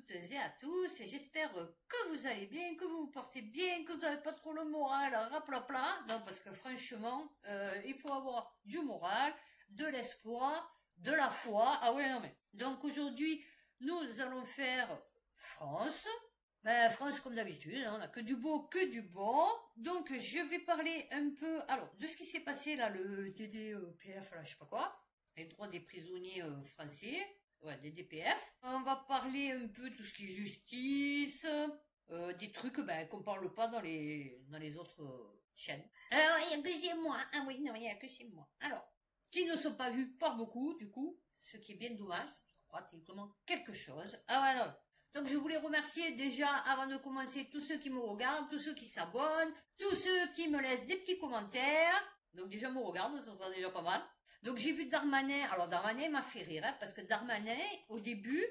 toutes et à tous, et j'espère que vous allez bien, que vous vous portez bien, que vous n'avez pas trop le moral raplapla. Non, parce que franchement, il faut avoir du moral, de l'espoir, de la foi. Ah ouais, non mais. Donc aujourd'hui, nous allons faire France. Ben, France comme d'habitude, hein, on n'a que du beau, que du bon. Donc je vais parler un peu, alors, de ce qui s'est passé là, le TDPF, là, je sais pas quoi, les droits des prisonniers français. Ouais, des DPF. On va parler un peu de tout ce qui est justice, des trucs qu'on parle pas dans les autres chaînes. Alors, il n'y a que chez moi. Ah oui, non, il n'y a que chez moi. Alors, qui ne sont pas vus par beaucoup, du coup, ce qui est bien dommage. Je crois qu'il y a vraiment quelque chose. Ah ouais, non. Donc, je voulais remercier déjà, avant de commencer, tous ceux qui me regardent, tous ceux qui s'abonnent, tous ceux qui me laissent des petits commentaires. Donc, déjà, me regardent, ça sera déjà pas mal. Donc j'ai vu Darmanin, alors Darmanin m'a fait rire, hein, parce que Darmanin, au début,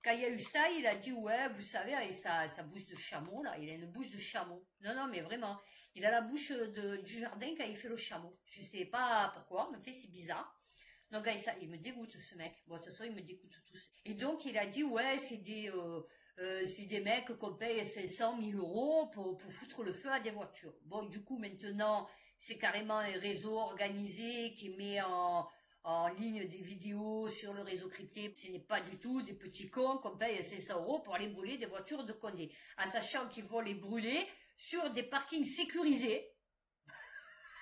quand il y a eu ça, il a dit, ouais, vous savez, avec sa bouche de chameau, là, il a une bouche de chameau. Non, non, mais vraiment, il a la bouche du jardin quand il fait le chameau. Je sais pas pourquoi, mais c'est bizarre. Donc ça, il me dégoûte ce mec. Bon, de toute façon, il me dégoûte tous. Et donc il a dit, ouais, c'est des mecs qu'on paye 500 000 euros pour foutre le feu à des voitures. Bon, du coup, maintenant, c'est carrément un réseau organisé qui met en ligne des vidéos sur le réseau crypté. Ce n'est pas du tout des petits cons qu'on paye 500 euros pour aller brûler des voitures de Condé. En sachant qu'ils vont les brûler sur des parkings sécurisés.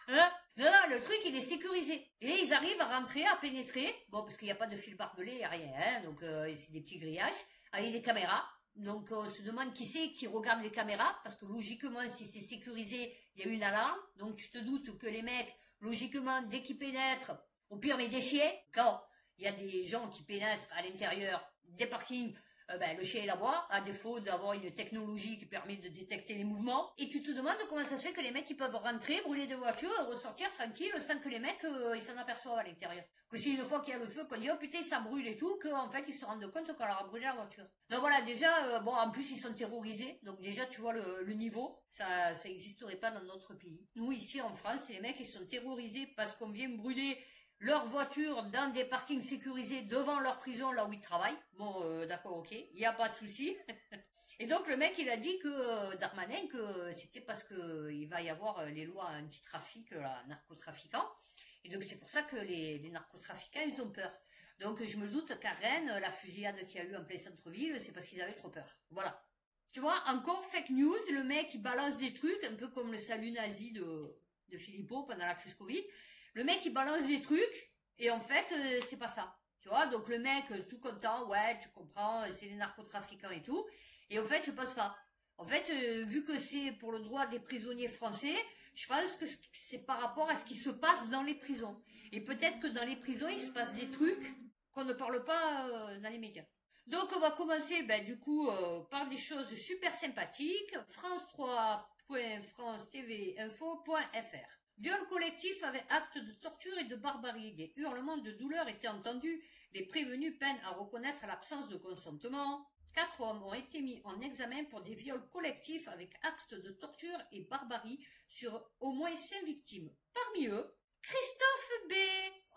Hein? Non, non, le truc, il est sécurisé. Et ils arrivent à rentrer, à pénétrer. Bon, parce qu'il n'y a pas de fil barbelé, il n'y a rien. Hein? Donc, c'est des petits grillages avec des caméras. Donc on se demande qui c'est qui regarde les caméras, parce que logiquement, si c'est sécurisé, il y a une alarme. Donc tu te doutes que les mecs, logiquement, dès qu'ils pénètrent, au pire mais des chiens, quand il y a des gens qui pénètrent à l'intérieur des parkings, le chien il aboie, à défaut d'avoir une technologie qui permet de détecter les mouvements. Et tu te demandes comment ça se fait que les mecs ils peuvent rentrer, brûler des voitures, ressortir tranquille sans que les mecs ils s'en aperçoivent à l'intérieur. Que si une fois qu'il y a le feu, qu'on dit oh putain ça brûle et tout, qu'en fait ils se rendent compte qu'on leur a brûlé la voiture. Donc voilà, déjà, bon en plus ils sont terrorisés, donc déjà tu vois le niveau, ça existerait pas dans notre pays. Nous ici en France, les mecs ils sont terrorisés parce qu'on vient brûler leur voiture dans des parkings sécurisés devant leur prison là où ils travaillent. Bon, d'accord, ok, il n'y a pas de souci. Et donc le mec il a dit que Darmanin que c'était parce que il va y avoir les lois anti-trafic, narcotrafiquants. Et donc c'est pour ça que les narcotrafiquants ils ont peur. Donc je me doute qu'à Rennes, la fusillade qu'il y a eu en plein centre-ville, c'est parce qu'ils avaient trop peur. Voilà. Tu vois, encore fake news, le mec il balance des trucs, un peu comme le salut nazi de Philippot pendant la crise Covid. Le mec il balance des trucs, et en fait c'est pas ça. Tu vois, donc le mec tout content, ouais tu comprends, c'est les narcotrafiquants et tout. Et en fait je pense pas. En fait, vu que c'est pour le droit des prisonniers français, je pense que c'est par rapport à ce qui se passe dans les prisons. Et peut-être que dans les prisons, il se passe des trucs qu'on ne parle pas dans les médias. Donc on va commencer du coup par des choses super sympathiques. France3.francetvinfo.fr. Viol collectif avec actes de torture et de barbarie. Des hurlements de douleur étaient entendus. Les prévenus peinent à reconnaître l'absence de consentement. 4 hommes ont été mis en examen pour des viols collectifs avec actes de torture et barbarie sur au moins 5 victimes. Parmi eux, Christophe B.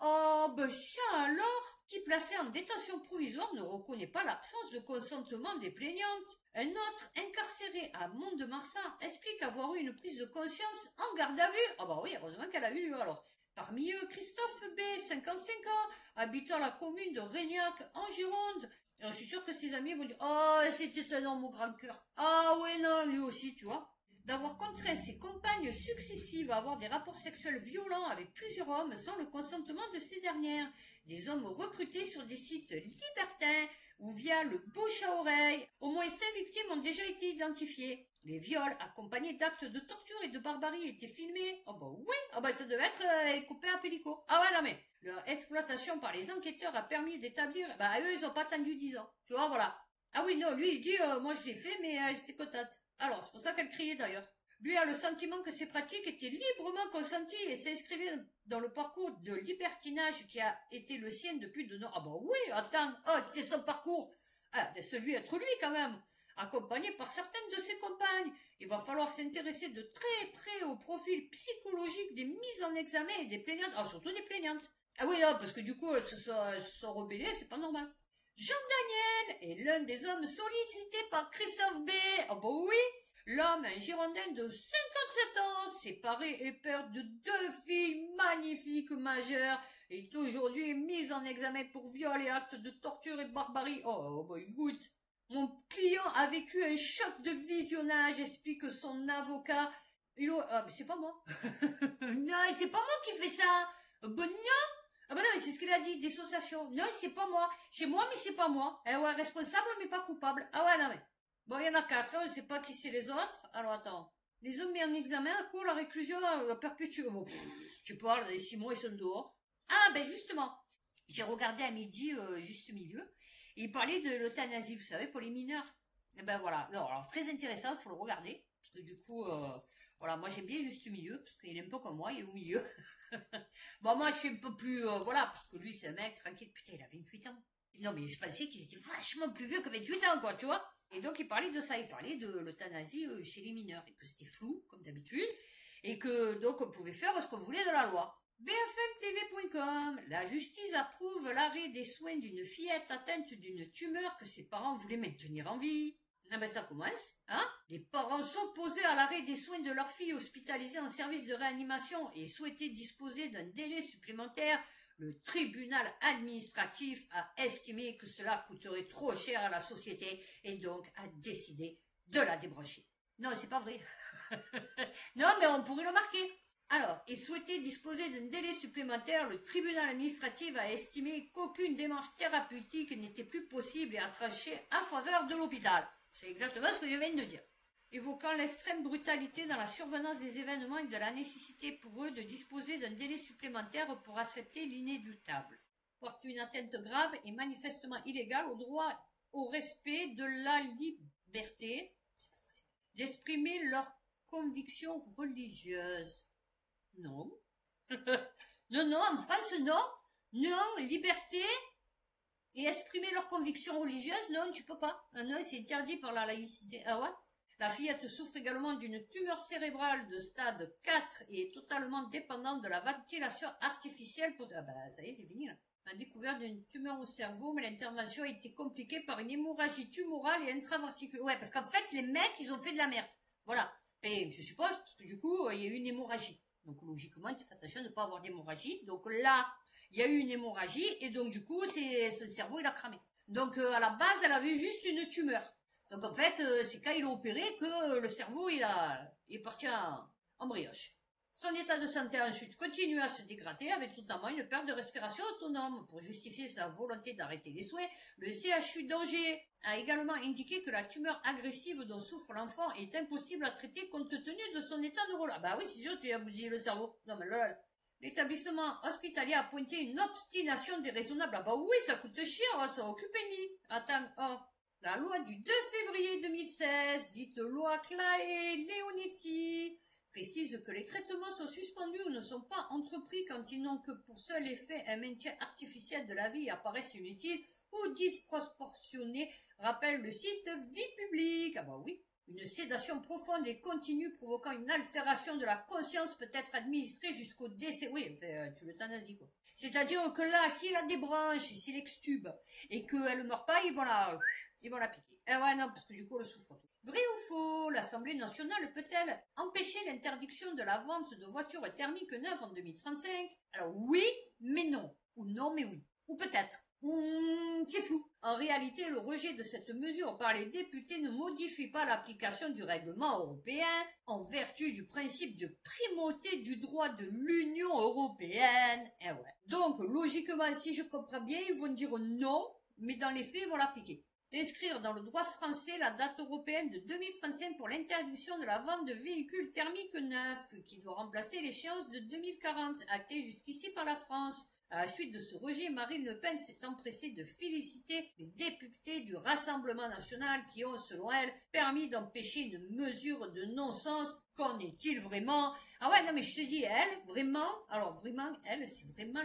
Oh, ça alors, qui placé en détention provisoire ne reconnaît pas l'absence de consentement des plaignantes. Un autre, incarcéré à Mont-de-Marsan, explique avoir eu une prise de conscience en garde à vue. Ah bah oui, heureusement qu'elle a eu lieu alors. Parmi eux, Christophe B, 55 ans, habitant la commune de Reignac, en Gironde. Alors, je suis sûre que ses amis vont dire « Oh, c'était un homme au grand cœur. » Ah ouais, non, lui aussi, tu vois. D'avoir contraint ses compagnes successives à avoir des rapports sexuels violents avec plusieurs hommes sans le consentement de ces dernières. Des hommes recrutés sur des sites libertins ou via le bouche à oreille. Au moins 5 victimes ont déjà été identifiées. Les viols accompagnés d'actes de torture et de barbarie étaient filmés. Oh bah oui, oh bah ça devait être coupé à pélico. Ah ouais, non mais, leur exploitation par les enquêteurs a permis d'établir, eux ils ont pas attendu 10 ans. Tu vois, voilà. Ah oui, non, lui il dit, moi je l'ai fait, mais elle était contente. Alors, c'est pour ça qu'elle criait d'ailleurs. Lui a le sentiment que ces pratiques étaient librement consenties et s'inscrivaient dans le parcours de libertinage qui a été le sien depuis de nombreuses... Ah bah oui, attends, c'est son parcours. Ah, laisse-lui être lui quand même. Accompagné par certaines de ses compagnes. Il va falloir s'intéresser de très près au profil psychologique des mises en examen et des plaignantes. Ah, surtout des plaignantes. Ah oui, non, parce que du coup, elles se sont rebellées, c'est pas normal. Jean-Daniel est l'un des hommes sollicités par Christophe B. Oh bah oui, l'homme, un Girondin de 57 ans, séparé et père de 2 filles magnifiques majeures, est aujourd'hui mis en examen pour viol et actes de torture et barbarie. Oh bah écoute, mon client a vécu un choc de visionnage, explique son avocat. Ah mais c'est pas moi. Non, c'est pas moi qui fais ça. Bon non. Ah ben non, mais c'est ce qu'il a dit, dissociation. Non, c'est pas moi. C'est moi, mais c'est pas moi. Eh ouais, responsable, mais pas coupable. Ah ouais, non mais. Bon, il y en a 4, on ne sait pas qui c'est les autres. Alors attends. Les hommes mis en examen à court la réclusion perpétuelle. Bon, tu parles, les 6 mois, ils sont dehors. Ah ben justement, j'ai regardé à midi, juste milieu, et il parlait de l'euthanasie, vous savez, pour les mineurs. Et ben voilà. Non, alors très intéressant, il faut le regarder. Parce que du coup, voilà, moi j'aime bien juste milieu, parce qu'il est un peu comme moi, il est au milieu. Bon, moi je suis un peu plus, voilà, parce que lui c'est un mec tranquille, putain, il a 28 ans. Non mais je pensais qu'il était vachement plus vieux que 28 ans, quoi, tu vois. Et donc il parlait de ça, il parlait de l'euthanasie chez les mineurs, et que c'était flou, comme d'habitude, et que donc on pouvait faire ce qu'on voulait de la loi. BFMTV.com, la justice approuve l'arrêt des soins d'une fillette atteinte d'une tumeur que ses parents voulaient maintenir en vie. Ah ben ça commence, hein? Les parents s'opposaient à l'arrêt des soins de leur fille hospitalisée en service de réanimation et souhaitaient disposer d'un délai supplémentaire. Le tribunal administratif a estimé que cela coûterait trop cher à la société et donc a décidé de la débrancher. Non, c'est pas vrai. Non, mais on pourrait le marquer. Alors, et souhaitait disposer d'un délai supplémentaire, le tribunal administratif a estimé qu'aucune démarche thérapeutique n'était plus possible et a tranché à faveur de l'hôpital. C'est exactement ce que je viens de dire. Évoquant l'extrême brutalité dans la survenance des événements et de la nécessité pour eux de disposer d'un délai supplémentaire pour accepter l'inéluctable. Porte une atteinte grave et manifestement illégale au droit au respect de la liberté d'exprimer leurs convictions religieuses. Non. Non, en France, non. Non, liberté et exprimer leurs convictions religieuses, non, tu peux pas. Ah non, c'est interdit par la laïcité. Ah ouais? La fillette souffre également d'une tumeur cérébrale de stade 4 et est totalement dépendante de la ventilation artificielle pour... Ah bah, ça y est, c'est fini, là. On a découvert d'une tumeur au cerveau, mais l'intervention a été compliquée par une hémorragie tumorale et intraventriculaire. Ouais, parce qu'en fait, les mecs, ils ont fait de la merde. Voilà. Et je suppose, parce que du coup, il y a eu une hémorragie. Donc, logiquement, tu fais attention de ne pas avoir d'hémorragie. Donc là, il y a eu une hémorragie, et donc du coup, son cerveau, il a cramé. Donc, à la base, elle avait juste une tumeur. Donc, en fait, c'est quand il a opéré que le cerveau, il est parti en brioche. Son état de santé ensuite continue à se dégrader, avec notamment une perte de respiration autonome. Pour justifier sa volonté d'arrêter les soins, le CHU d'Angers a également indiqué que la tumeur agressive dont souffre l'enfant est impossible à traiter compte tenu de son état neurologique. Bah oui, c'est sûr, tu as bousillé le cerveau. Non mais là, l'établissement hospitalier a pointé une obstination déraisonnable. Ah bah oui, ça coûte cher, ça occupe un lit. Attends, oh. La loi du 2 février 2016, dite loi Claes-Leonetti, précise que les traitements sont suspendus ou ne sont pas entrepris quand ils n'ont que pour seul effet un maintien artificiel de la vie et apparaissent inutiles ou disproportionnés, rappelle le site Vie publique. Ah bah oui. Une sédation profonde et continue provoquant une altération de la conscience peut être administrée jusqu'au décès. Oui, tu l'euthanasies, quoi. C'est-à-dire que là, s'il a des branches, s'il extube, et qu'elle ne meurt pas, ils vont la piquer. Eh ouais, non, parce que du coup, elle souffre. Vrai ou faux, l'Assemblée nationale peut-elle empêcher l'interdiction de la vente de voitures thermiques neuves en 2035? Alors oui, mais non. Ou non, mais oui. Ou peut-être. C'est flou. En réalité, le rejet de cette mesure par les députés ne modifie pas l'application du règlement européen en vertu du principe de primauté du droit de l'Union européenne. Eh ouais. Donc, logiquement, si je comprends bien, ils vont dire non, mais dans les faits, ils vont l'appliquer. D'inscrire dans le droit français la date européenne de 2035 pour l'interdiction de la vente de véhicules thermiques neufs, qui doit remplacer l'échéance de 2040, actée jusqu'ici par la France. À la suite de ce rejet, Marine Le Pen s'est empressée de féliciter les députés du Rassemblement national qui ont, selon elle, permis d'empêcher une mesure de non-sens. Qu'en est-il vraiment? Ah ouais, non mais je te dis, elle, vraiment, alors vraiment, elle, c'est vraiment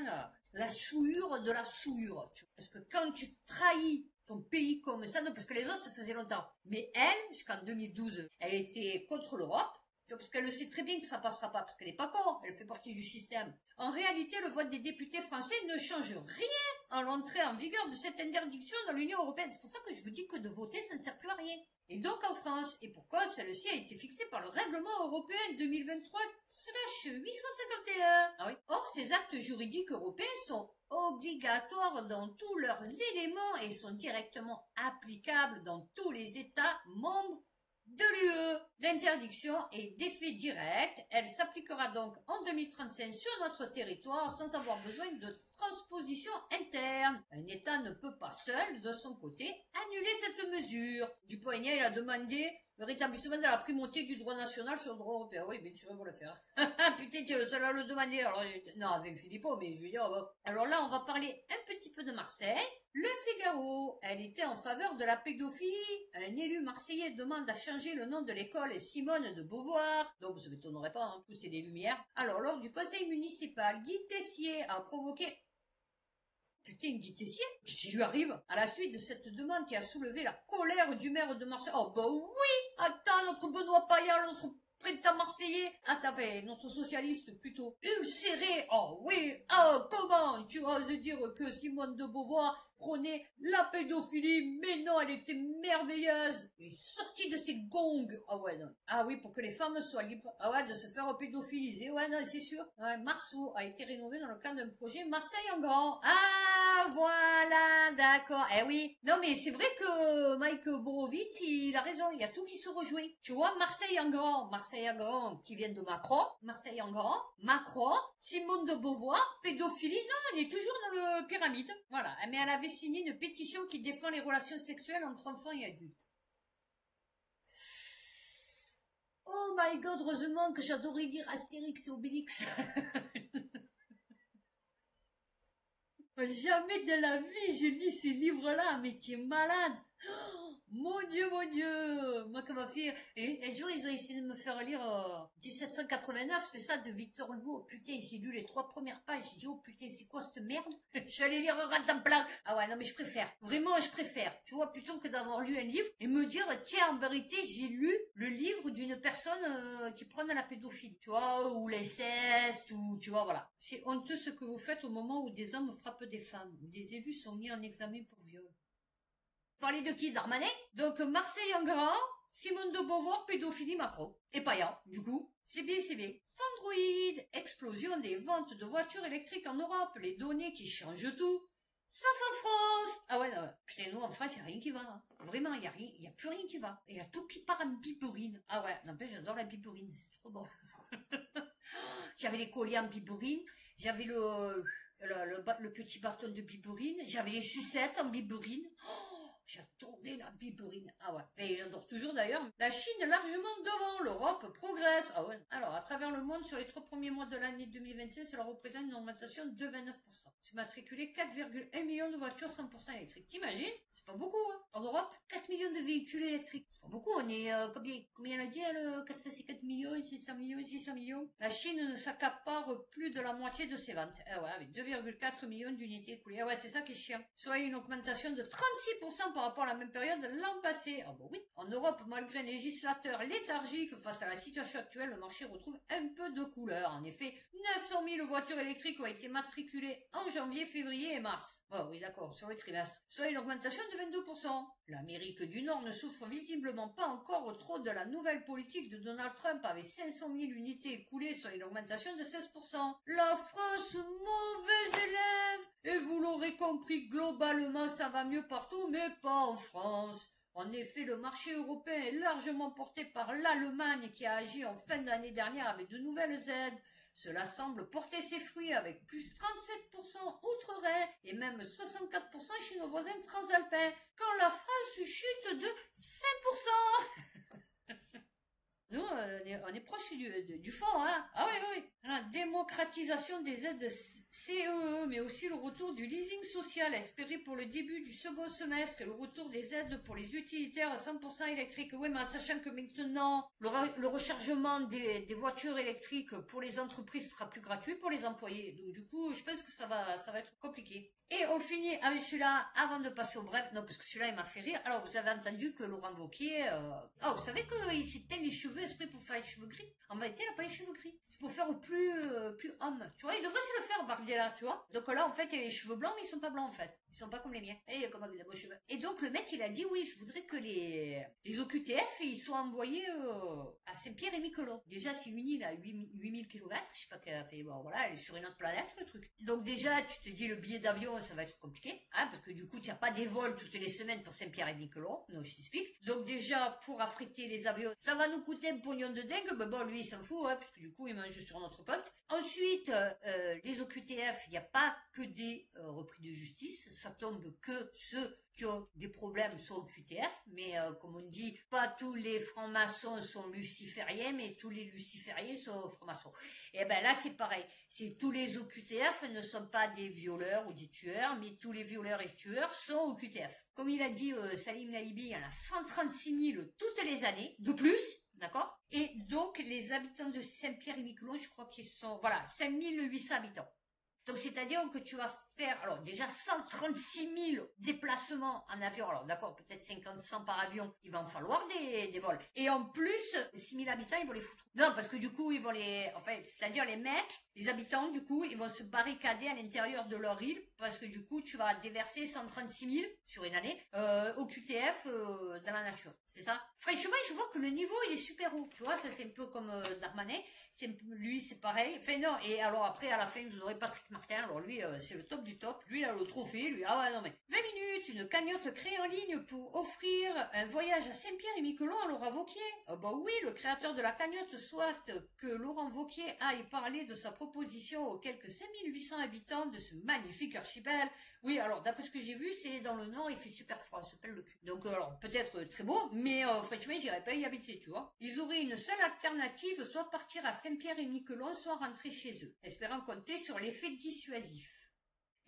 la souillure de la souillure. Parce que quand tu trahis ton pays comme ça, non, parce que les autres, ça faisait longtemps. Mais elle, jusqu'en 2012, elle était contre l'Europe. Tu vois, parce qu'elle le sait très bien que ça passera pas, parce qu'elle est pas con, elle fait partie du système. En réalité, le vote des députés français ne change rien à l'entrée en vigueur de cette interdiction dans l'Union européenne. C'est pour ça que je vous dis que de voter, ça ne sert plus à rien. Et donc en France, et pourquoi celle-ci a été fixée par le règlement européen 2023/851. Ah oui. Or, ces actes juridiques européens sont obligatoires dans tous leurs éléments et sont directement applicables dans tous les États membres de l'UE. L'interdiction est d'effet direct. Elle s'appliquera donc en 2035 sur notre territoire sans avoir besoin de transposition interne. Un État ne peut pas seul, de son côté, annuler cette mesure. Dupont-Aignan, il a demandé le rétablissement de la primauté du droit national sur le droit européen. Oui, bien sûr, il va le faire. Putain, tu es le seul à le demander. Alors, non, avec Philippot, mais je veux dire, bon. Alors là, on va parler un petit peu de Marseille. Le Figaro, elle était en faveur de la pédophilie. Un élu marseillais demande à changer le nom de l'école Simone de Beauvoir. Donc, ça ne m'étonnerait pas, hein, pousser des lumières. Alors, lors du conseil municipal, Guy Tessier a provoqué... Putain, Guy Tessier, qu'est-ce qui lui arrive? À la suite de cette demande qui a soulevé la colère du maire de Marseille. Oh, bah oui! Attends, notre Benoît Payan, notre printemps marseillais. Attends, notre socialiste plutôt. Ulcéré. Oh oui, oh, comment tu oses dire que Simone de Beauvoir prônait la pédophilie? Mais non, elle était merveilleuse. Elle est sortie de ses gongs. Ah ouais, non. Ah oui, pour que les femmes soient libres. Ah ouais, de se faire pédophiliser. Ouais, non, c'est sûr. Ouais, Marceau a été rénové dans le cadre d'un projet Marseille en grand. Ah, voilà, d'accord. Eh oui. Non, mais c'est vrai que Mike Borowitz, il a raison. Il y a tout qui se rejoint. Tu vois, Marseille en grand, qui vient de Macron. Marseille en grand, Macron, Simone de Beauvoir, pédophilie. Non, on est toujours dans le pyramide. Voilà. Mais elle avait signé une pétition qui défend les relations sexuelles entre enfants et adultes. Oh my god, heureusement que j'adorais lire Astérix et Obélix. Jamais de la vie je lis ces livres-là, mais tu es malade. Oh, mon Dieu, moi que ma fille... Et un jour, ils ont essayé de me faire lire 1789, c'est ça, de Victor Hugo. Putain, j'ai lu les 3 premières pages, j'ai dit, oh putain, c'est quoi cette merde? Je suis allée lire Rantanplan. Ah ouais, non mais je préfère, vraiment je préfère, tu vois, plutôt que d'avoir lu un livre et me dire, tiens, en vérité, j'ai lu le livre d'une personne qui prône la pédophilie, tu vois, ou l'inceste, ou tu vois, voilà. C'est honteux ce que vous faites au moment où des hommes frappent des femmes, où des élus sont mis en examen pour viol. Parler de qui? Darmanin? Donc Marseille en grand, Simone de Beauvoir, pédophilie, Macron. Et Payan, du coup. C'est bien. Fandroid, explosion des ventes de voitures électriques en Europe, les données qui changent tout. Sauf en France. Ah ouais, non, putain, nous en France, il n'y a rien qui va. Hein. Vraiment, il n'y a plus rien qui va. Il y a tout qui part en bibourine. Ah ouais, n'empêche, j'adore la bibourine, c'est trop bon. J'avais les colliers en bibourine, j'avais le petit bâton de bibourine, j'avais les sucettes en bibourine. Oh, j'adorais la bibourine. Ah ouais. Et j'adore toujours d'ailleurs. La Chine largement devant. L'Europe progresse. Ah ouais. Alors, à travers le monde, sur les 3 premiers mois de l'année 2025, cela représente une augmentation de 29%. C'est matriculé 4,1 millions de voitures 100% électriques. T'imagines? C'est pas beaucoup, hein. En Europe, 4 millions de véhicules électriques. C'est pas beaucoup. On est, combien elle a dit, elle? 454 millions, 600 millions, 600 millions. La Chine ne s'accapare plus de la moitié de ses ventes. Ah ouais, avec 2,4 millions d'unités écoulées. Ah ouais, c'est ça qui est chiant. Soit une augmentation de 36% par rapport à la même période l'an passé. Ah bon oui. En Europe, malgré un législateur léthargique face à la situation actuelle, le marché retrouve un peu de couleur. En effet, 900 000 voitures électriques ont été matriculées en janvier, février et mars. Oh oui, d'accord, sur le trimestre. Soit une augmentation de 22%. L'Amérique du Nord ne souffre visiblement pas encore trop de la nouvelle politique de Donald Trump avec 500 000 unités écoulées, soit une augmentation de 16%. La France, mauvais élève. Et vous l'aurez compris, globalement, ça va mieux partout, mais pas en France. En effet, le marché européen est largement porté par l'Allemagne qui a agi en fin d'année dernière avec de nouvelles aides. Cela semble porter ses fruits avec plus 37% outre-Rhin et même 64% chez nos voisins transalpins, quand la France chute de 5%. Nous, on est proche du fond, hein. Ah oui. La démocratisation des aides CEE, mais aussi le retour du leasing social espéré pour le début du second semestre et le retour des aides pour les utilitaires à 100% électriques. Oui, mais en sachant que maintenant, le rechargement des voitures électriques pour les entreprises sera plus gratuit pour les employés. Donc du coup, je pense que ça va être compliqué. Et on finit avec celui-là avant de passer au bref. Non, parce que celui-là, il m'a fait rire. Alors, vous avez entendu que Laurent Wauquiez... Oh, vous savez qu'il s'est teint les cheveux exprès pour faire les cheveux gris. En vérité, il n'a pas les cheveux gris. C'est pour faire au plus homme. Tu vois, il devrait se le faire, Bardella, tu vois. Donc là, en fait, il a les cheveux blancs, mais ils sont pas blancs, en fait. Ils sont pas comme les miens. Et comme avec les beaux cheveux. Et donc, le mec, il a dit, oui, je voudrais que les OQTF, ils soient envoyés à Saint-Pierre et Miquelon. Déjà, c'est une île à 8000 km. Je sais pas qu'elle fait... Bon, voilà, elle est sur une autre planète, le truc. Donc déjà, tu te dis, le billet d'avion, ça va être compliqué, hein, parce que du coup, tu n'as pas des vols toutes les semaines pour Saint-Pierre et Miquelon. Non, je t'explique. Donc déjà, pour affréter les avions, ça va nous coûter un pognon de dingue. Ben bon, lui, il s'en fout, hein, parce que du coup, il mange sur notre compte. Ensuite, les OQTF, il n'y a pas que des repris de justice. Ça tombe que ceux qui ont des problèmes sont OQTF, mais comme on dit, pas tous les francs-maçons sont lucifériens, mais tous les lucifériens sont francs-maçons. Et ben là, c'est pareil. C'est tous les OQTF ne sont pas des violeurs ou des tueurs, mais tous les violeurs et tueurs sont OQTF. Comme il a dit Salim Laibi, il y en a 136 000 toutes les années, de plus. D'accord? Et donc, les habitants de Saint-Pierre et Miquelon, je crois qu'ils sont, voilà, 5800 habitants. Donc, c'est-à-dire que tu vas faire, alors déjà 136 000 déplacements en avion. Alors d'accord, peut-être 50-100 par avion, il va en falloir des vols. Et en plus, 6 000 habitants, ils vont les foutre. Non, parce que du coup, ils vont les... Enfin, c'est-à-dire les mecs, les habitants, du coup, ils vont se barricader à l'intérieur de leur île, parce que du coup, tu vas déverser 136 000 sur une année au QTF dans la nature. C'est ça? Franchement, je vois que le niveau, il est super haut. Tu vois, ça c'est un peu comme Darmanin. Lui, c'est pareil. Enfin non, et alors après, à la fin, vous aurez Patrick Martin. Alors lui, c'est le top du top. Lui, il a le trophée. Lui, ah ouais, non mais... 20 minutes, une cagnotte créée en ligne pour offrir un voyage à Saint-Pierre et Miquelon à Laurent Wauquiez. Ah bah oui, le créateur de la cagnotte souhaite que Laurent Wauquiez aille parler de sa proposition aux quelques 5800 habitants de ce magnifique archipel. Oui, alors d'après ce que j'ai vu, c'est dans le nord, il fait super froid, ça s'appelle le cul. Donc alors, peut-être très beau, mais franchement, j'irais pas y habiter, tu vois. Ils auraient une seule alternative, soit partir à Saint-Pierre et Miquelon, soit rentrer chez eux, espérant compter sur l'effet dissuasif.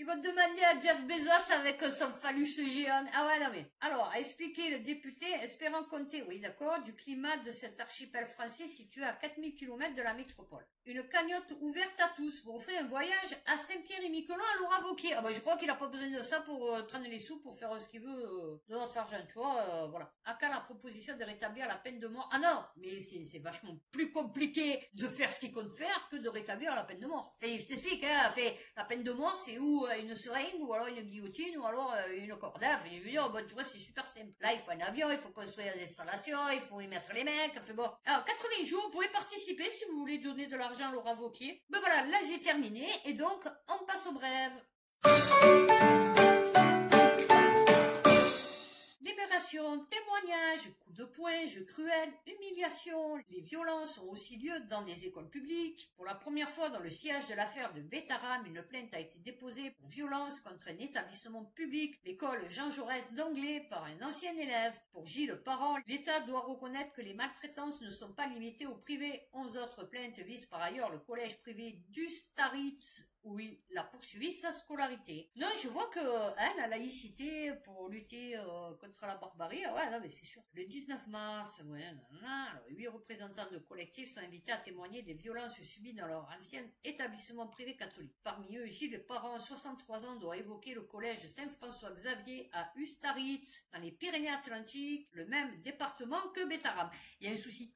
Ils vont demander à Jeff Bezos avec son phallus géant. Ah ouais, non mais... Alors, a expliqué le député, espérant compter, oui d'accord, du climat de cet archipel français situé à 4000 km de la métropole. Une cagnotte ouverte à tous pour offrir un voyage à Saint-Pierre et Miquelon à Laurent Wauquiez. Ah bah je crois qu'il a pas besoin de ça pour prendre les sous pour faire ce qu'il veut de notre argent, tu vois, voilà. À quand la proposition de rétablir la peine de mort? Ah non, mais c'est vachement plus compliqué de faire ce qu'il compte faire que de rétablir la peine de mort. Enfin, je t'explique, hein, la peine de mort, c'est où une seringue, ou alors une guillotine, ou alors une corde. Enfin, je veux dire, bon, tu vois, c'est super simple. Là, il faut un avion, il faut construire des installations, il faut y mettre les mecs, enfin bon. Alors, 80 jours, vous pouvez participer si vous voulez donner de l'argent à Laurent Wauquiez. Ben voilà, là, j'ai terminé, et donc, on passe au brève. Libération, témoignages, coups de poing, jeux cruels, humiliation, les violences ont aussi lieu dans des écoles publiques. Pour la première fois dans le sillage de l'affaire de Bétaram, une plainte a été déposée pour violence contre un établissement public, l'école Jean Jaurès d'Anglais, par un ancien élève. Pour Gilles Parent, l'État doit reconnaître que les maltraitances ne sont pas limitées au privé. 11 autres plaintes visent par ailleurs le collège privé d'Ustaritz, où il a poursuivi sa scolarité. Non, je vois que la laïcité pour lutter contre la barbarie, ouais, non, mais c'est sûr. Le 19 mars, ouais, alors, 8 représentants de collectifs sont invités à témoigner des violences subies dans leur ancien établissement privé catholique. Parmi eux, Gilles Parent, 63 ans, doit évoquer le collège Saint-François-Xavier à Ustaritz, dans les Pyrénées-Atlantiques, le même département que Bétaram. Il y a un souci.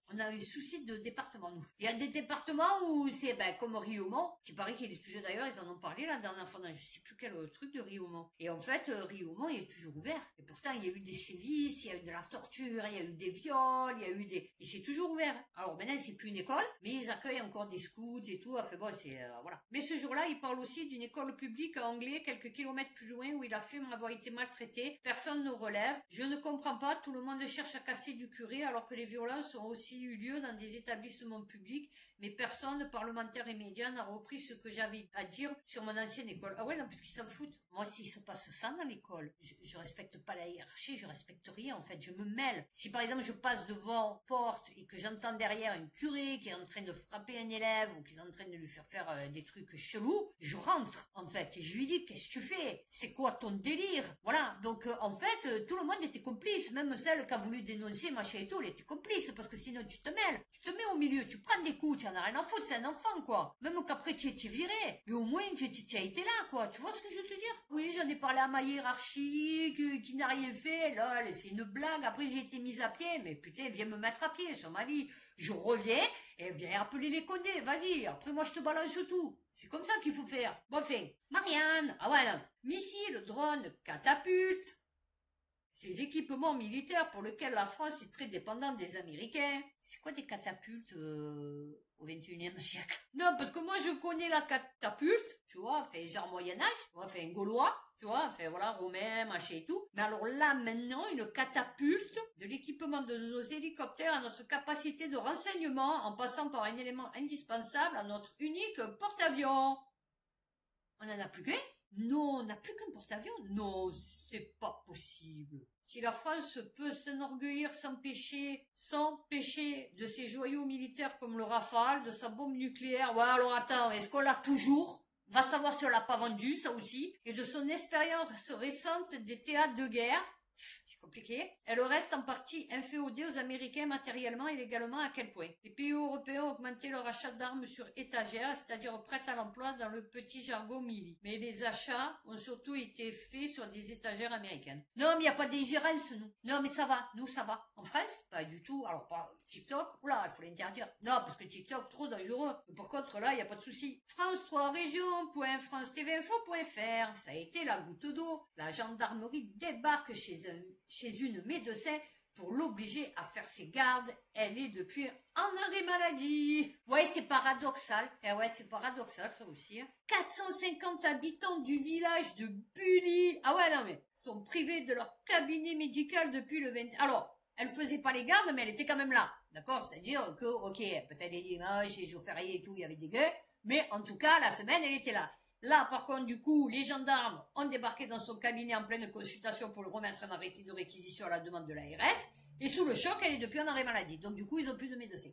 On a eu souci de département, nous. Il y a des départements où c'est, comme Riaumont, qui paraît qu'il est toujours, d'ailleurs, ils en ont parlé la dernière fois dans je sais plus quel truc de Riaumont. Et en fait, Riaumont, il est toujours ouvert. Et pourtant, il y a eu des sévices, il y a eu de la torture, il y a eu des viols, il y a eu des... Et c'est toujours ouvert. Alors maintenant, c'est plus une école, mais ils accueillent encore des scouts et tout. Enfin bon, c'est... voilà. Mais ce jour-là, il parle aussi d'une école publique à Anglais, quelques kilomètres plus loin, où il affirme avoir été maltraité. Personne ne relève. Je ne comprends pas, tout le monde cherche à casser du curé, alors que les violences ont aussi eu lieu dans des établissements publics. mais personne, parlementaire et médias, n'a repris ce que j'avais à dire sur mon ancienne école. Ah ouais, non, parce qu'ils s'en foutent. Moi, s'il se passe ça dans l'école, je respecte pas la hiérarchie, je respecte rien, en fait, je me mêle. Si par exemple je passe devant porte et que j'entends derrière un curé qui est en train de frapper un élève ou qui est en train de lui faire des trucs chelous, je rentre, en fait, et je lui dis, qu'est-ce que tu fais? C'est quoi ton délire? Voilà, donc en fait, tout le monde était complice, même celle qui a voulu dénoncer machin et tout, elle était complice, parce que sinon tu te mêles, tu te mets au milieu, tu prends des coups, tu en as rien à foutre, c'est un enfant, quoi. Même qu'après tu es viré, mais au moins tu as été là, quoi, tu vois ce que je veux te dire? Oui, j'en ai parlé à ma hiérarchie, qui n'a rien fait, lol, c'est une blague, après j'ai été mise à pied, mais putain, viens me mettre à pied sur ma vie. Je reviens, et viens appeler les condés, vas-y, après moi je te balance tout. C'est comme ça qu'il faut faire. Bon, enfin, Marianne, ah ouais, non. Missile, drone, catapulte. Ces équipements militaires pour lesquels la France est très dépendante des Américains. C'est quoi des catapultes au XXIe siècle? Non, parce que moi je connais la catapulte, tu vois, fait genre Moyen-Âge, tu vois, fait un Gaulois, tu vois, fait voilà, Romain, machin et tout. Mais alors là, maintenant, une catapulte, de l'équipement de nos hélicoptères à notre capacité de renseignement, en passant par un élément indispensable à notre unique porte-avions. On n'en a plus qu'un? Non, on n'a plus qu'un porte-avions? Non, c'est pas possible. Si la France peut s'enorgueillir sans péché de ses joyaux militaires comme le Rafale, de sa bombe nucléaire, ouais alors attends, est-ce qu'on l'a toujours? Va savoir si on l'a pas vendu, ça aussi, et de son expérience récente des théâtres de guerre, compliqué. Elle reste en partie inféodée aux Américains matériellement et légalement à quel point les pays européens ont augmenté leur achat d'armes sur étagère, c'est-à-dire prêtes à l'emploi dans le petit jargon mili. Mais les achats ont surtout été faits sur des étagères américaines. Non, mais il n'y a pas d'ingérence, nous. Non, mais ça va. Nous, ça va. En France, pas du tout. Alors, pas TikTok. Oula, il faut l'interdire. Non, parce que TikTok, trop dangereux. Mais par contre, là, il n'y a pas de souci. France 3 régions.france-tvinfo.fr. Ça a été la goutte d'eau. La gendarmerie débarque chez une médecin pour l'obliger à faire ses gardes. Elle est depuis en arrêt maladie. Ouais, c'est paradoxal. Eh ouais, c'est paradoxal, ça aussi. 450 habitants du village de Bully. Ah ouais, non, mais sont privés de leur cabinet médical depuis le 20... Alors, elle faisait pas les gardes, mais elle était quand même là. D'accord? C'est-à-dire que, ok, peut-être les dimanches, les jours fériés et tout, il y avait des gueux. Mais en tout cas, la semaine, elle était là. Là, par contre, du coup, les gendarmes ont débarqué dans son cabinet en pleine consultation pour le remettre en arrêté de réquisition à la demande de l'ARS. Et sous le choc, elle est depuis en arrêt maladie. Donc, du coup, ils ont plus de médecins.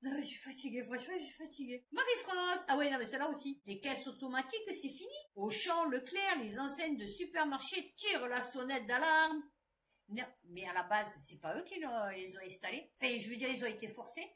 Non, je suis fatiguée, franchement, je suis fatiguée. Marie-France! Ah ouais, non, mais celle-là aussi. Les caisses automatiques, c'est fini. Auchan, Leclerc, les enseignes de supermarchés tirent la sonnette d'alarme. Non, mais à la base, c'est pas eux qui les ont installés. Enfin, je veux dire, ils ont été forcés.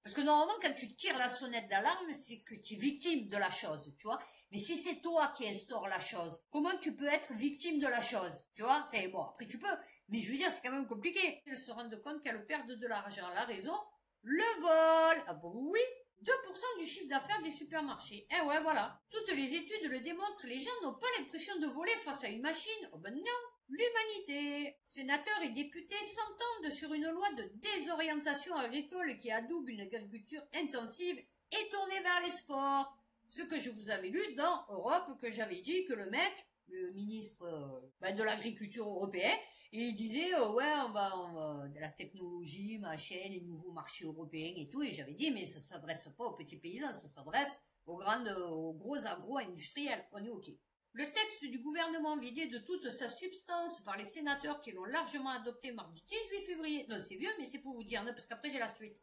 Parce que normalement, quand tu tires la sonnette d'alarme, c'est que tu es victime de la chose, tu vois. Mais si c'est toi qui instaure la chose, comment tu peux être victime de la chose, tu vois? Enfin bon, après tu peux, mais je veux dire, c'est quand même compliqué. Elles se rendent compte qu'elles perdent de l'argent. La raison, le vol. Ah bon, oui, 2% du chiffre d'affaires des supermarchés. Eh ouais, voilà. Toutes les études le démontrent, les gens n'ont pas l'impression de voler face à une machine. Oh ben non. L'humanité. Sénateurs et députés s'entendent sur une loi de désorientation agricole qui adoube une agriculture intensive et tournée vers les sports. Ce que je vous avais lu dans Europe, que j'avais dit que le mec, le ministre de l'agriculture européen, il disait ouais on va de la technologie, machin, les nouveaux marchés européens et tout, et j'avais dit mais ça s'adresse pas aux petits paysans, ça s'adresse aux gros agro-industriels. On est ok. Le texte du gouvernement vidé de toute sa substance par les sénateurs qui l'ont largement adopté mardi 18 février, non c'est vieux mais c'est pour vous dire, non, parce qu'après j'ai la suite,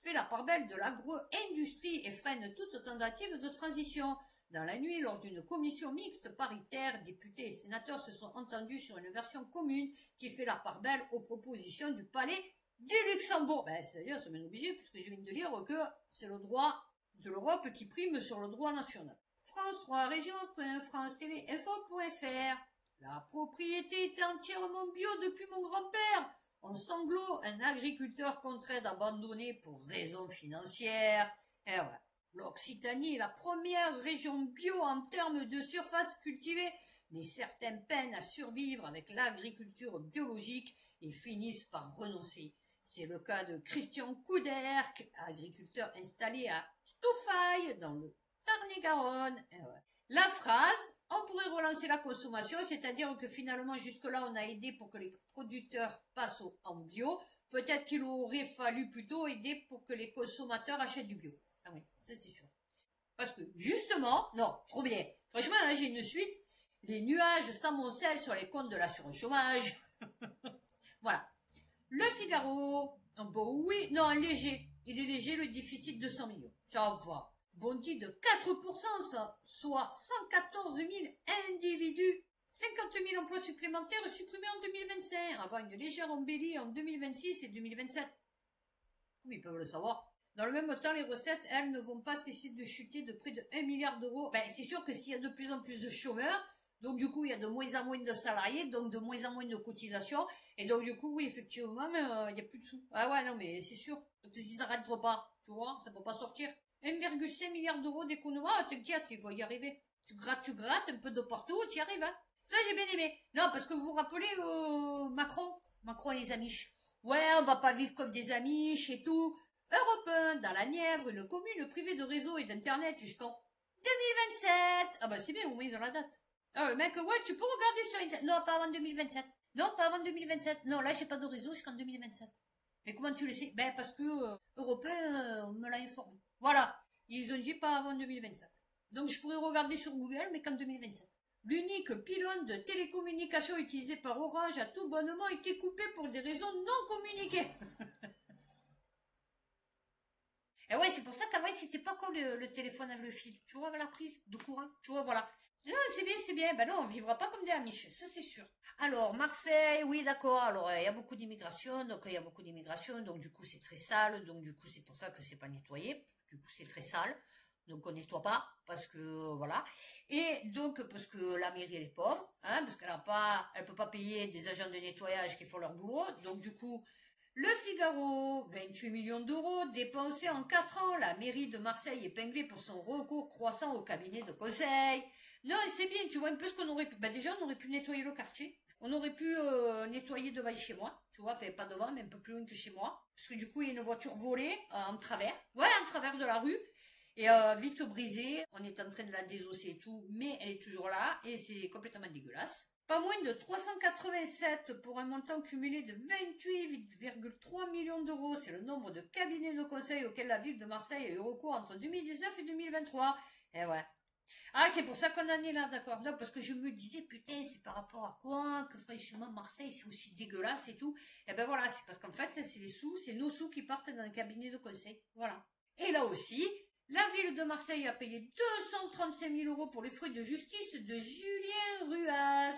fait la part belle de l'agro-industrie et freine toute tentative de transition. Dans la nuit, lors d'une commission mixte paritaire, députés et sénateurs se sont entendus sur une version commune qui fait la part belle aux propositions du palais du Luxembourg. C'est-à-dire, c'est bien obligé, puisque je viens de lire que c'est le droit de l'Europe qui prime sur le droit national. France 3 régions.france-tv-info.fr. La propriété est entièrement bio depuis mon grand-père. En sanglot, un agriculteur contraint d'abandonner pour raisons financières. Eh ouais. L'Occitanie est la première région bio en termes de surface cultivée, mais certains peinent à survivre avec l'agriculture biologique et finissent par renoncer. C'est le cas de Christian Couderc, agriculteur installé à Stoufaille, dans le Tarn-et-Garonne. Eh ouais. La phrase « on pourrait relancer la consommation », c'est-à-dire que finalement jusque-là on a aidé pour que les producteurs passent en bio, peut-être qu'il aurait fallu plutôt aider pour que les consommateurs achètent du bio. Ah oui, ça c'est sûr. Parce que justement, non, trop bien. Franchement, là j'ai une suite. Les nuages s'amoncellent sur les comptes de l'assurance chômage. Voilà. Le Figaro, bon oui, non, léger. Il est léger, le déficit de 100 millions. Ça va. Bondi de 4%, ça, soit 114 000 individus. 50 000 emplois supplémentaires supprimés en 2025, avant une légère embellie en 2026 et 2027. Comme ils peuvent le savoir. Dans le même temps, les recettes, elles, ne vont pas cesser de chuter de près de 1 milliard d'euros. Ben, c'est sûr que s'il y a de plus en plus de chômeurs, donc du coup, il y a de moins en moins de salariés, donc de moins en moins de cotisations, et donc du coup, oui, effectivement, il n'y a plus de sous. Ah ouais, non, mais c'est sûr. Donc si ça rentre pas, tu vois, ça peut pas sortir. 1,5 milliard d'euros d'économie. Ah, t'inquiète, il va y arriver. Tu grattes, un peu de partout, tu y arrives, hein. Ça, j'ai bien aimé. Non, parce que vous vous rappelez, Macron et les Amish. Ouais, on va pas vivre comme des Amish et tout. Europe 1, dans la Nièvre, une commune privée de réseau et d'internet jusqu'en 2027. Ah bah c'est bien, au moins ils ont la date. Ah le mec, ouais, tu peux regarder sur internet. Non, pas avant 2027. Non, pas avant 2027. Non, là j'ai pas de réseau jusqu'en 2027. Mais comment tu le sais? Ben parce que Europe 1 me l'a informé. Voilà, ils ont dit pas avant 2027. Donc je pourrais regarder sur Google, mais qu'en 2027. L'unique pylône de télécommunication utilisé par Orange a tout bonnement été coupé pour des raisons non communiquées. Et ouais, c'est pour ça qu'avant, c'était pas comme le téléphone avec le fil. Tu vois, avec la prise de courant. Tu vois, voilà. Non, c'est bien, c'est bien. Ben non, on vivra pas comme des Amish. Ça, c'est sûr. Alors, Marseille, oui, d'accord. Alors, il y a beaucoup d'immigration. Donc, il y a beaucoup d'immigration. Donc, du coup, c'est très sale. Donc, du coup, c'est pour ça que c'est pas nettoyé. Du coup, c'est très sale. Donc, on nettoie pas. Parce que, voilà. Et donc, parce que la mairie, elle est pauvre. Hein, parce elle peut pas payer des agents de nettoyage qui font leur boulot. Donc, du coup, le Figaro, 28 millions d'euros dépensés en 4 ans. La mairie de Marseille épinglée pour son recours croissant au cabinet de conseil. Non, c'est bien, tu vois un peu ce qu'on aurait pu... Ben déjà, on aurait pu nettoyer le quartier. On aurait pu nettoyer devant chez moi. Tu vois, enfin, pas devant, mais un peu plus loin que chez moi. Parce que du coup, il y a une voiture volée en travers. Ouais, en travers de la rue. Et vite brisée. On est en train de la désosser et tout. Mais elle est toujours là. Et c'est complètement dégueulasse. Pas moins de 387 pour un montant cumulé de 28,3 millions d'euros. C'est le nombre de cabinets de conseil auxquels la ville de Marseille a eu recours entre 2019 et 2023. Eh ouais. Ah, c'est pour ça qu'on en est là, d'accord. Non, parce que je me disais, putain, c'est par rapport à quoi que franchement, Marseille, c'est aussi dégueulasse et tout. Eh ben voilà, c'est parce qu'en fait, c'est les sous, c'est nos sous qui partent dans un cabinet de conseil. Voilà. Et là aussi, la ville de Marseille a payé 235 000 euros pour les frais de justice de Julien Ruas.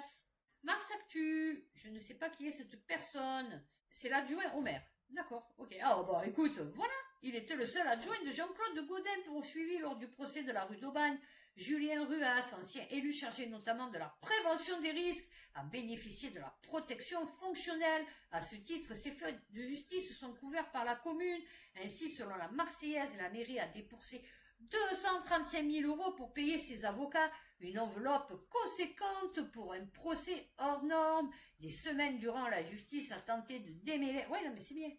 Mars Actu, je ne sais pas qui est cette personne. C'est l'adjoint au maire. D'accord, ok. Ah bah écoute, voilà. Il était le seul adjoint de Jean-Claude Gaudin poursuivi lors du procès de la rue d'Aubagne. Julien Ruas, ancien élu chargé notamment de la prévention des risques, a bénéficié de la protection fonctionnelle. À ce titre, ces faits de justice sont couverts par la commune. Ainsi, selon la Marseillaise, la mairie a dépensé 235 000 euros pour payer ses avocats, une enveloppe conséquente pour un procès hors norme. Des semaines durant, la justice a tenté de démêler... Ouais, non, mais c'est bien.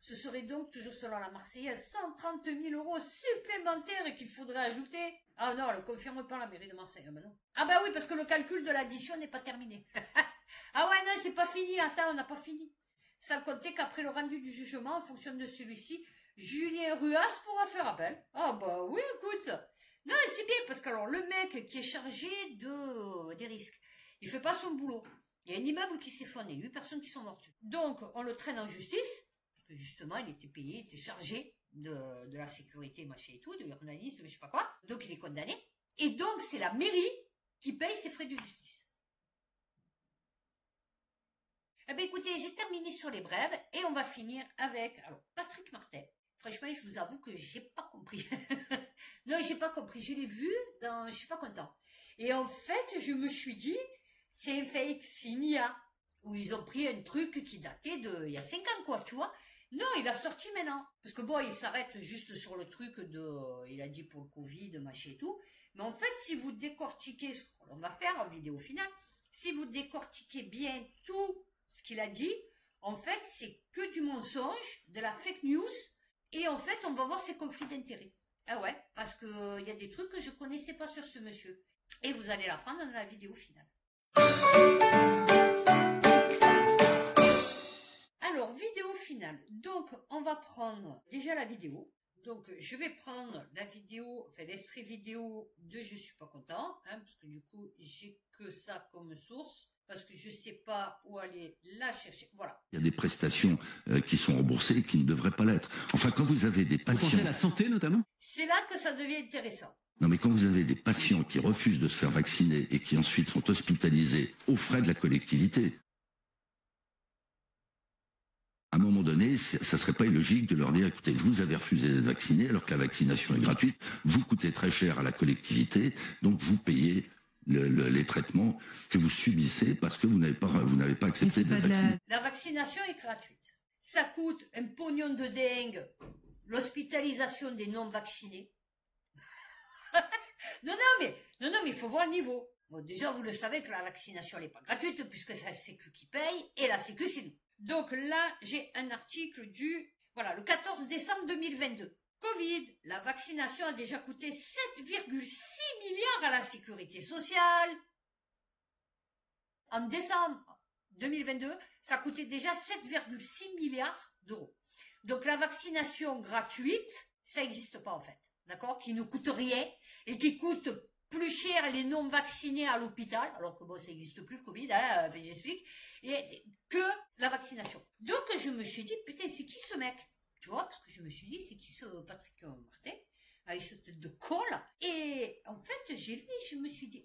Ce serait donc, toujours selon la Marseillaise, 130 000 euros supplémentaires qu'il faudrait ajouter. Ah non, elle ne confirme pas la mairie de Marseille. Ah bah non. Ah bah oui, parce que le calcul de l'addition n'est pas terminé. Ah ouais, non, c'est pas fini. Attends, on n'a pas fini. Sans compter qu'après le rendu du jugement, en fonction de celui-ci, Julien Ruas pourra faire appel. Ah bah oui, écoute. Non, c'est bien, parce que alors, le mec qui est chargé des risques, il fait pas son boulot. Il y a un immeuble qui s'est effondré, 8 personnes qui sont mortes. Donc, on le traîne en justice, parce que justement, il était payé, il était chargé de la sécurité, machin et tout, de l'urbanisme, je sais pas quoi. Donc, il est condamné. Et donc, c'est la mairie qui paye ses frais de justice. Eh bien, écoutez, j'ai terminé sur les brèves, et on va finir avec, alors, Patrick Martin. Franchement, je vous avoue que j'ai pas compris. Non, j'ai pas compris. Je l'ai vu je suis pas content. Et en fait, je me suis dit, c'est un fake, c'est une IA. Où ils ont pris un truc qui datait il y a 5 ans, quoi, tu vois. Non, il a sorti maintenant. Parce que bon, il s'arrête juste sur le truc il a dit pour le Covid, machin et tout. Mais en fait, si vous décortiquez ce qu'on va faire en vidéo finale, si vous décortiquez bien tout ce qu'il a dit, en fait, c'est que du mensonge, de la fake news. Et en fait, on va voir ses conflits d'intérêts. Ah ouais, parce que y a des trucs que je connaissais pas sur ce monsieur. Et vous allez l'apprendre dans la vidéo finale. Alors, vidéo finale. Donc, on va prendre déjà la vidéo. Donc, je vais prendre la vidéo, enfin l'extrait vidéo de Je suis pas content, hein, parce que du coup, j'ai que ça comme source, parce que je sais pas où aller la chercher. Voilà. Il y a des prestations qui sont remboursées et qui ne devraient pas l'être. Enfin, quand vous avez des patients... Vous pensez à la santé, notamment? C'est là que ça devient intéressant. Non, mais quand vous avez des patients qui refusent de se faire vacciner et qui ensuite sont hospitalisés aux frais de la collectivité, à un moment donné, ça serait pas illogique de leur dire, écoutez, vous avez refusé d'être vacciné alors que la vaccination est gratuite, vous coûtez très cher à la collectivité, donc vous payez les traitements que vous subissez parce que vous n'avez pas accepté d'être vacciné. La vaccination est gratuite. Ça coûte un pognon de dingue, l'hospitalisation des non-vaccinés. non, mais il faut voir le niveau. Bon, déjà, vous le savez que la vaccination n'est pas gratuite puisque c'est la Sécu qui paye et la Sécu, c'est nous. Donc là, j'ai un article le 14 décembre 2022. Covid, la vaccination a déjà coûté 7,6 milliards à la sécurité sociale. En décembre 2022, ça coûtait déjà 7,6 milliards d'euros. Donc la vaccination gratuite, ça n'existe pas en fait. D'accord? Qui ne coûte rien et qui coûte plus cher les non-vaccinés à l'hôpital, alors que bon, ça n'existe plus le Covid, hein, j'explique, que la vaccination. Donc je me suis dit, putain, c'est qui ce mec? Tu vois, parce que je me suis dit, c'est qui ce Patrick Martin, avec cette tête de colle? Et en fait, j'ai lu, je me suis dit,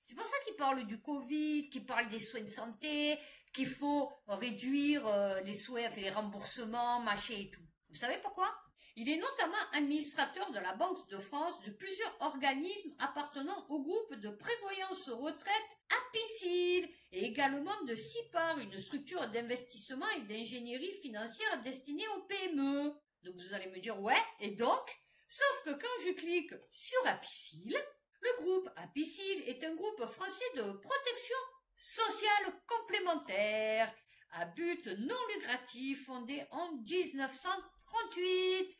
c'est pour ça qu'il parle du Covid, qu'il parle des soins de santé, qu'il faut réduire les soins, enfin, les remboursements, machin et tout. Vous savez pourquoi? Il est notamment administrateur de la Banque de France de plusieurs organismes appartenant au groupe de prévoyance retraite Apicil et également de CIPAR, une structure d'investissement et d'ingénierie financière destinée aux PME. Donc vous allez me dire, ouais, et donc? Sauf que quand je clique sur Apicil, le groupe Apicil est un groupe français de protection sociale complémentaire à but non lucratif fondé en 1938.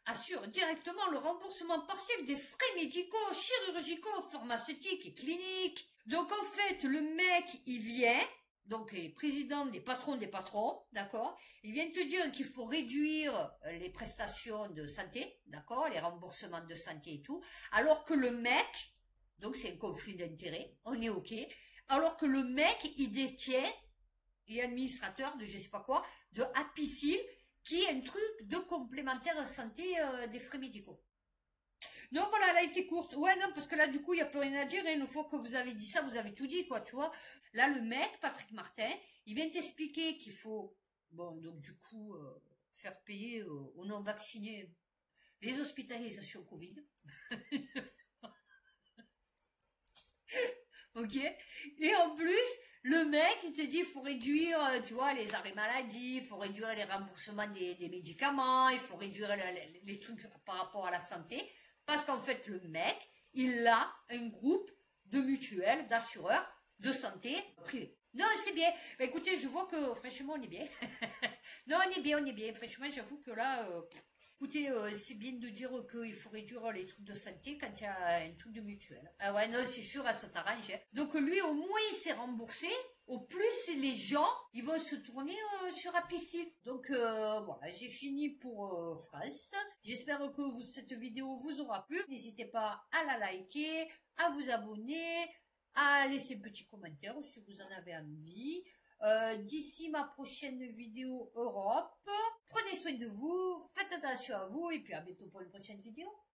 Assure directement le remboursement partiel des frais médicaux, chirurgicaux, pharmaceutiques et cliniques. Donc en fait, le mec, il vient, donc il est président des patrons, d'accord? Il vient te dire qu'il faut réduire les prestations de santé, d'accord? Les remboursements de santé et tout, alors que le mec, donc c'est un conflit d'intérêts, on est ok, alors que le mec, il détient, il est administrateur de je sais pas quoi, de Apicil, qui est un truc de complémentaire santé des frais médicaux. Non, voilà, elle a été courte. Ouais, non, parce que là, du coup, il n'y a plus rien à dire. Et une fois que vous avez dit ça, vous avez tout dit, quoi, tu vois. Là, le mec, Patrick Martin, il vient t'expliquer qu'il faut, bon, donc, du coup, faire payer aux non-vaccinés les hospitalisations Covid. Ok? Et en plus, le mec, il te dit, il faut réduire, tu vois, les arrêts maladie, il faut réduire les remboursements des médicaments, il faut réduire les trucs par rapport à la santé, parce qu'en fait, le mec, il a un groupe de mutuelles, d'assureurs, de santé privés. Non, c'est bien. Bah, écoutez, je vois que, franchement, on est bien. Non, on est bien. Franchement, j'avoue que là, écoutez, c'est bien de dire qu'il faut réduire les trucs de santé quand il y a un truc de mutuelle. Ah ouais, non, c'est sûr, ça t'arrange. Hein. Donc lui, au moins, il s'est remboursé. Au plus, les gens, ils vont se tourner sur Apicil. Donc voilà, j'ai fini pour France. J'espère que cette vidéo vous aura plu. N'hésitez pas à la liker, à vous abonner, à laisser un petit commentaire si vous en avez envie. D'ici ma prochaine vidéo Europe, prenez soin de vous, faites attention à vous et puis à bientôt pour une prochaine vidéo.